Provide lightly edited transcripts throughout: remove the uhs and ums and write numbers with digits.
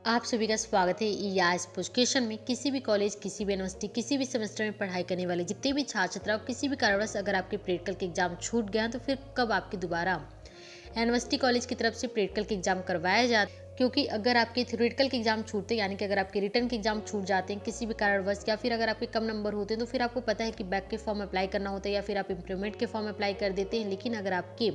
आप सभी का स्वागत है या इस एजुकेशन में। किसी भी कॉलेज, किसी भी यूनिवर्सिटी, किसी भी सेमेस्टर में पढ़ाई करने वाले जितने भी छात्र छात्रा किसी भी कारणवश अगर आपके प्रैक्टिकल के एग्जाम छूट गया तो फिर कब आपकी दोबारा यूनिवर्सिटी कॉलेज की तरफ से प्रैक्टिकल के एग्जाम करवाया जाता है। क्योंकि अगर आपके थ्योरेटिकल के एग्जाम छूटते हैं, यानी कि अगर आपके रिटर्न के एग्जाम छूट जाते हैं किसी भी कारणवश, या फिर अगर आपके कम नंबर होते हैं तो फिर आपको पता है कि बैक के फॉर्म अप्लाई करना होता है या फिर आप इम्प्रूवमेंट के फॉर्म अप्लाई कर देते हैं। लेकिन अगर आपके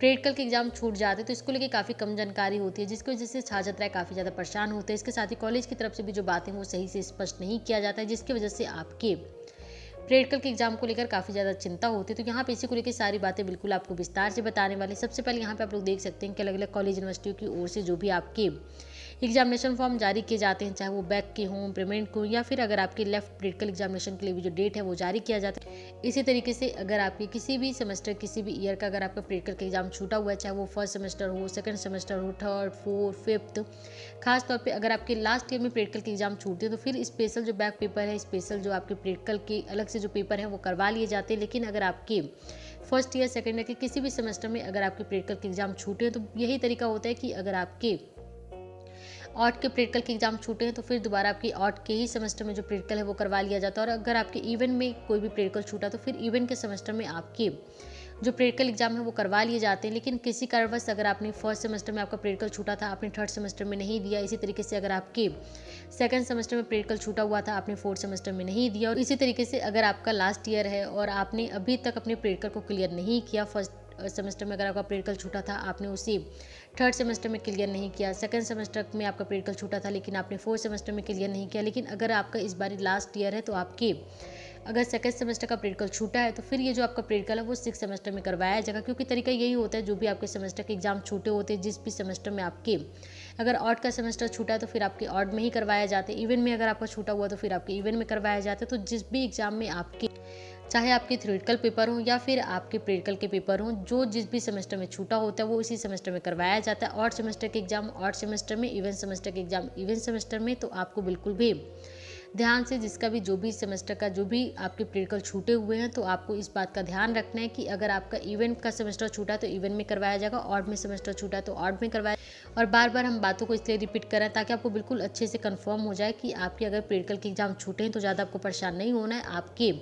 प्रैक्टिकल के एग्जाम छूट जाते हैं तो इसको लेके काफ़ी कम जानकारी होती है, जिसकी वजह से छात्र छात्राएं काफ़ी ज़्यादा परेशान होते हैं। इसके साथ ही कॉलेज की तरफ से भी जो बातें वो सही से स्पष्ट नहीं किया जाता है, जिसकी वजह से आपके प्रैक्टिकल के एग्जाम को लेकर काफ़ी ज़्यादा चिंता होती है। तो यहाँ पे इसी को लेकर सारी बातें बिल्कुल आपको विस्तार से बताने वाले। सबसे पहले यहाँ पे आप लोग देख सकते हैं कि अलग अलग कॉलेज यूनिवर्सिटियों की ओर से जो भी आपके एग्जामिनेशन फॉर्म जारी किए जाते हैं, चाहे वो बैक के हों, पेमेंट को, या फिर अगर आपके लेफ्ट प्रैक्टिकल एग्जामिनेशन के लिए भी जो डेट है वो जारी किया जाता है। इसी तरीके से अगर आपके किसी भी सेमेस्टर, किसी भी ईयर का अगर आपका प्रैक्टिकल का एग्जाम छूटा हुआ है, चाहे वो फर्स्ट सेमेस्टर हो, सेकंड सेमेस्टर हो, थर्ड, फोर्थ, फिफ्थ, खास तौर पे अगर आपके लास्ट ईयर में प्रैक्टिकल के एग्जाम छूटते हैं तो फिर स्पेशल जो बैक पेपर है, स्पेशल जो आपके प्रैक्टिकल के अलग से जो पेपर है वो करवा लिए जाते हैं। लेकिन अगर आपके फर्स्ट ईयर, सेकंड ईयर के किसी भी सेमेस्टर में अगर आपके प्रैक्टिकल के एग्जाम छूटे हैं तो यही तरीका होता है कि अगर आपके ऑट के प्रैक्टिकल के एग्जाम छूटे हैं तो फिर दोबारा आपकी ऑट के ही सेमेस्टर में जो प्रैक्टिकल है वो करवा लिया जाता है। और अगर आपके इवन में कोई भी प्रैक्टिकल छूटा तो फिर इवन के सेमेस्टर में आपके जो प्रैक्टिकल एग्जाम है वो करवा लिए जाते हैं। लेकिन किसी कारणवश अगर आपने फर्स्ट सेमेस्टर में आपका प्रैक्टिकल छूटा था, आपने थर्ड सेमेस्टर में नहीं दिया, इसी तरीके से अगर आपके सेकंड सेमेस्टर में प्रैक्टिकल छूटा हुआ था, आपने फोर्थ सेमेस्टर में नहीं दिया, और इसी तरीके से अगर आपका लास्ट ईयर है और आपने अभी तक अपने प्रैक्टिकल को क्लियर नहीं किया, फर्स्ट सेमेस्टर में अगर आपका प्रैक्टिकल छूटा था, आपने उसी थर्ड सेमेस्टर में क्लियर नहीं किया, सेकंड सेमेस्टर में आपका प्रैक्टिकल छूटा था लेकिन आपने फोर्थ सेमेस्टर में क्लियर नहीं किया, लेकिन अगर आपका इस बार लास्ट ईयर है तो आपके अगर सेकंड सेमेस्टर का प्रैक्टिकल छूटा है तो फिर ये जो आपका प्रैक्टिकल है वो सिक्स सेमेस्टर में करवाया जाएगा। क्योंकि तरीका यही होता है, जो भी आपके सेमेस्टर के एग्जाम छूटे होते हैं, जिस भी सेमेस्टर में आपके अगर ऑड का सेमेस्टर छूटा है तो फिर आपके ऑड में ही करवाया जाता है। इवन में अगर आपका छूटा हुआ तो फिर आपके इवन में करवाया जाता है। तो जिस भी एग्जाम में आपके, चाहे आपके थ्योरेटिकल पेपर हो या फिर आपके प्रैक्टिकल के पेपर हों, जो जिस भी सेमेस्टर में छूटा होता है वो इसी सेमेस्टर में करवाया जाता है। ऑड सेमेस्टर के एग्जाम ऑड सेमेस्टर में, इवन सेमेस्टर के एग्जाम इवन सेमेस्टर में। तो आपको बिल्कुल भी ध्यान से, जिसका भी जो भी सेमेस्टर का जो भी आपके प्रैक्टिकल छूटे हुए हैं, तो आपको इस बात का ध्यान रखना है कि अगर आपका इवन का सेमेस्टर छूटा है तो इवन में करवाया जाएगा, ऑड में सेमेस्टर छूटा है तो ऑड में करवाया। और बार बार हम बातों को इसलिए रिपीट कर रहे हैं ताकि आपको बिल्कुल अच्छे से कंफर्म हो जाए कि आपके अगर प्रैक्टिकल के एग्जाम छूटे हैं तो ज़्यादा आपको परेशान नहीं होना है। आपके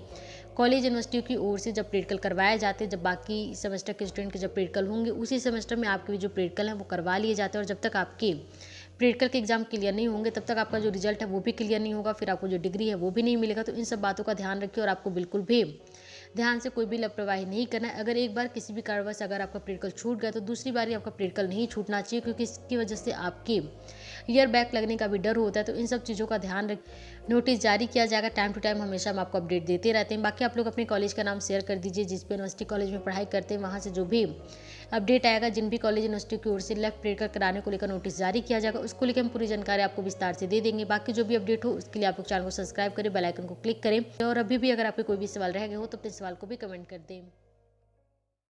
कॉलेज यूनिवर्सिटी की ओर से जब प्रैक्टिकल करवाए जाते हैं, जब बाकी सेमेस्टर के स्टूडेंट के जब प्रैक्टिकल होंगे उसी सेमेस्टर में आपके भी जो प्रैक्टिकल हैं वो करवा लिए जाते हैं। और जब तक आपके प्रैक्टिकल के एग्जाम क्लियर नहीं होंगे तब तक आपका जो रिजल्ट है वो भी क्लियर नहीं होगा, फिर आपको जो डिग्री है वो भी नहीं मिलेगा। तो इन सब बातों का ध्यान रखिए और आपको बिल्कुल भी ध्यान से कोई भी लापरवाही नहीं करना है। अगर एक बार किसी भी कारणवश अगर आपका प्रैक्टिकल छूट गया तो दूसरी बार आपका प्रैक्टिकल नहीं छूटना चाहिए, क्योंकि इसकी वजह से आपके ईयर बैक लगने का भी डर होता है। तो इन सब चीज़ों का ध्यान रख, नोटिस जारी किया जाएगा टाइम टू टाइम, हमेशा हम आपको अपडेट देते रहते हैं। बाकी आप लोग अपने कॉलेज का नाम शेयर कर दीजिए, जिस भी यूनिवर्सिटी कॉलेज में पढ़ाई करते हैं वहाँ से जो भी अपडेट आएगा, जिन भी कॉलेज यूनिवर्सिटी की ओर से लेफ्ट प्रैक्टिकल कराने को लेकर नोटिस जारी किया जाएगा, उसको लेकर हम पूरी जानकारी आपको विस्तार से दे देंगे। बाकी जो भी अपडेट हो उसके लिए आप लोग चैनल को सब्सक्राइब करें, बेल आइकन को क्लिक करें। और अभी भी अगर आपके कोई भी सवाल रह गए हो तो अपने सवाल को भी कमेंट कर दें।